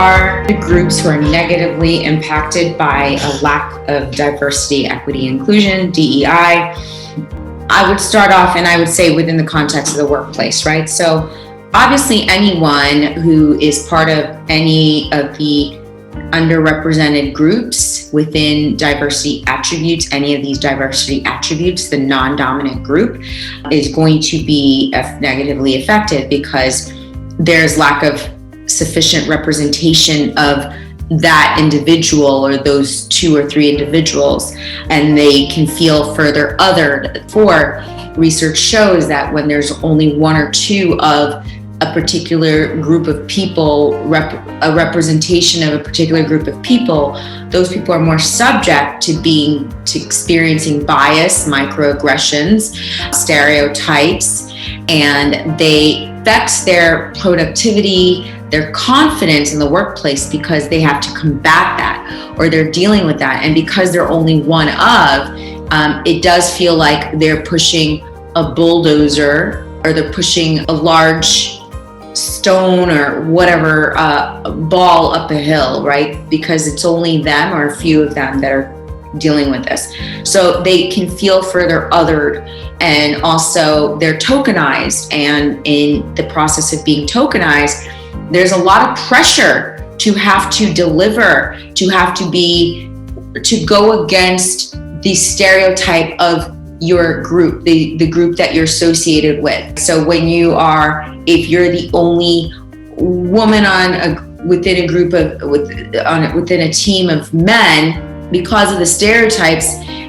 are the groups who are negatively impacted by a lack of diversity, equity, inclusion, DEI. I would start off and I would say within the context of the workplace, right? So obviously anyone who is part of any of the underrepresented groups within diversity attributes, any of these diversity attributes, the non-dominant group is going to be negatively affected because there's lack of sufficient representation of that individual or those 2 or 3 individuals, and they can feel further othered. For research shows that when there's only 1 or 2 of a particular group of people, a representation of a particular group of people, those people are more subject to experiencing bias, microaggressions, stereotypes, and they affect their productivity, their confidence in the workplace because they have to combat that or they're dealing with that. And because they're only one of, it does feel like they're pushing a bulldozer or they're pushing a large stone or whatever ball up a hill, right? Because it's only them or a few of them that are dealing with this. So they can feel further othered, and also they're tokenized. And in the process of being tokenized, there's a lot of pressure to have to deliver, to go against the stereotype of your group, the group that you're associated with. So when if you're the only woman within a group within a team of men, because of the stereotypes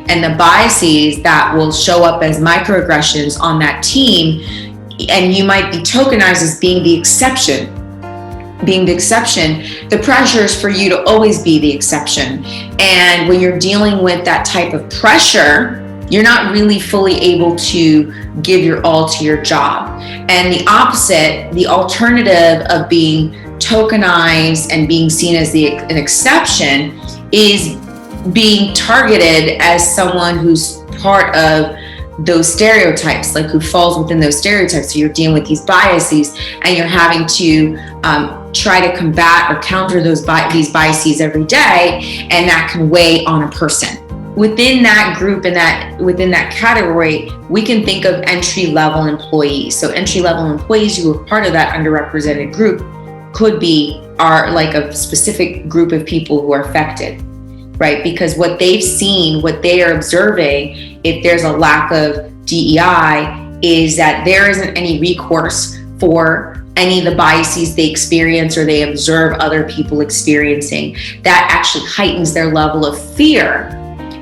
and the biases that will show up as microaggressions on that team, and you might be tokenized as being the exception, the pressure is for you to always be the exception. And when you're dealing with that type of pressure, you're not really fully able to give your all to your job. And the opposite, the alternative of being tokenized and being seen as an exception, is being targeted as someone who's part of those stereotypes, like who falls within those stereotypes. So you're dealing with these biases and you're having to try to combat or counter these biases every day, and that can weigh on a person. Within that group and within that category, we can think of entry-level employees. So entry-level employees who are part of that underrepresented group are like a specific group of people who are affected, right? Because what they've seen, what they are observing, if there's a lack of DEI, is that there isn't any recourse for any of the biases they experience or they observe other people experiencing. That actually heightens their level of fear.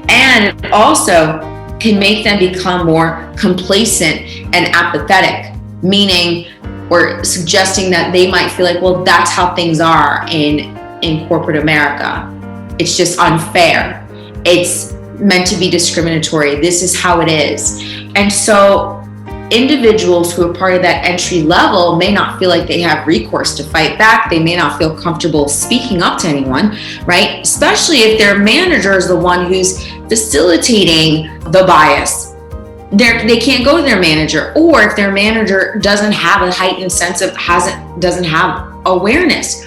And it also can make them become more complacent and apathetic, meaning or suggesting that they might feel like, well, that's how things are in corporate America. It's just unfair. It's meant to be discriminatory. This is how it is. And so individuals who are part of that entry level may not feel like they have recourse to fight back. They may not feel comfortable speaking up to anyone, right? Especially if their manager is the one who's facilitating the bias. They can't go to their manager, or if their manager doesn't have a heightened sense of, doesn't have awareness,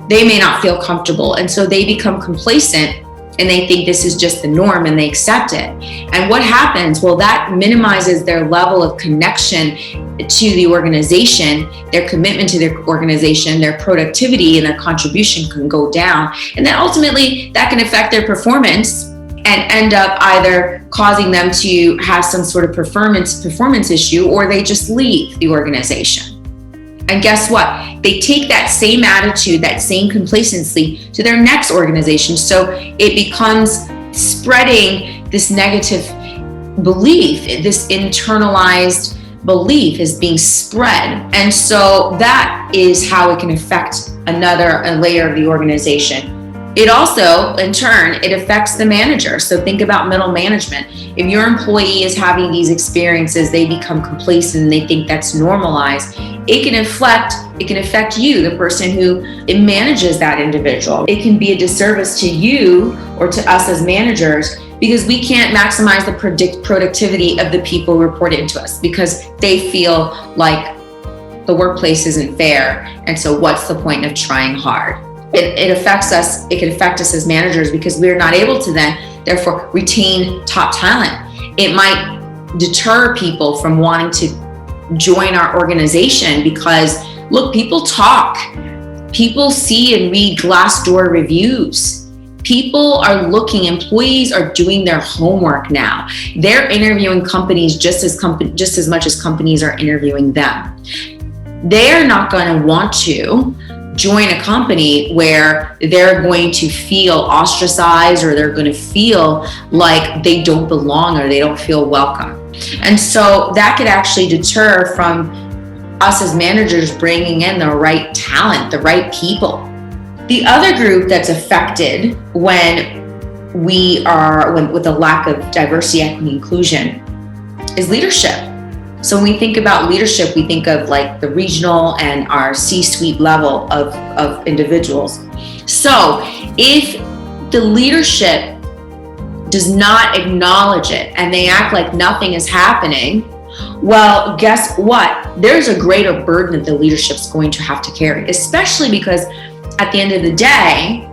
they may not feel comfortable. And so they become complacent and they think this is just the norm and they accept it. And what happens? Well, that minimizes their level of connection to the organization, their commitment to their organization, their productivity and their contribution can go down. And then ultimately that can affect their performance and end up either causing them to have some sort of performance issue, or they just leave the organization. And guess what? They take that same attitude, that same complacency to their next organization. So it becomes spreading this negative belief, this internalized belief is being spread. And so that is how it can affect a layer of the organization. It also, in turn, it affects the manager. So think about middle management. If your employee is having these experiences, they become complacent and they think that's normalized. It can affect you, the person who manages that individual. It can be a disservice to you or to us as managers because we can't maximize the productivity of the people who report into us because they feel like the workplace isn't fair. And so what's the point of trying hard? it affects us. It can affect us as managers because we're not able to then, therefore, retain top talent. It might deter people from wanting to join our organization because, look, people talk. People see and read Glassdoor reviews. People are looking, employees are doing their homework now. They're interviewing companies just as much as companies are interviewing them. They're not going to want to join a company where they're going to feel ostracized or they're going to feel like they don't belong or they don't feel welcome. And so that could actually deter from us as managers bringing in the right talent, the right people. The other group that's affected when with the lack of diversity, equity, inclusion is leadership. So when we think about leadership, we think of like the regional and our C-suite level of individuals. So if the leadership does not acknowledge it and they act like nothing is happening, well, guess what? There's a greater burden that the leadership's going to have to carry, especially because at the end of the day,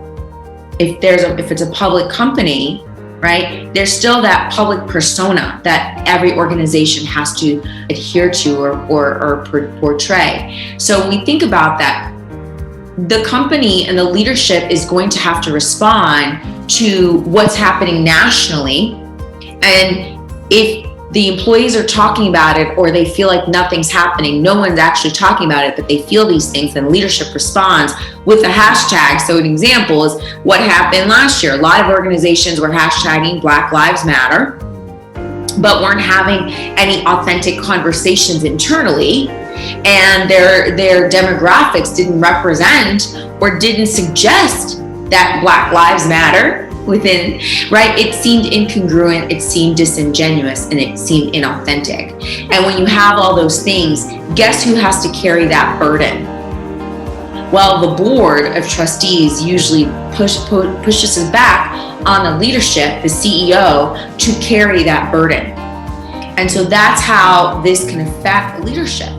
if it's a public company, right, there's still that public persona that every organization has to adhere to or portray. So when we think about that, the company and the leadership is going to have to respond to what's happening nationally. And if the employees are talking about it or they feel like nothing's happening, no one's actually talking about it, but they feel these things, then leadership responds with a hashtag. So an example is what happened last year. A lot of organizations were hashtagging Black Lives Matter, but weren't having any authentic conversations internally, and their demographics didn't represent or didn't suggest that Black Lives Matter within, right? It seemed incongruent, it seemed disingenuous, and it seemed inauthentic. And when you have all those things, guess who has to carry that burden? Well, the board of trustees usually pushes us back on the leadership, the CEO, to carry that burden. And so that's how this can affect leadership.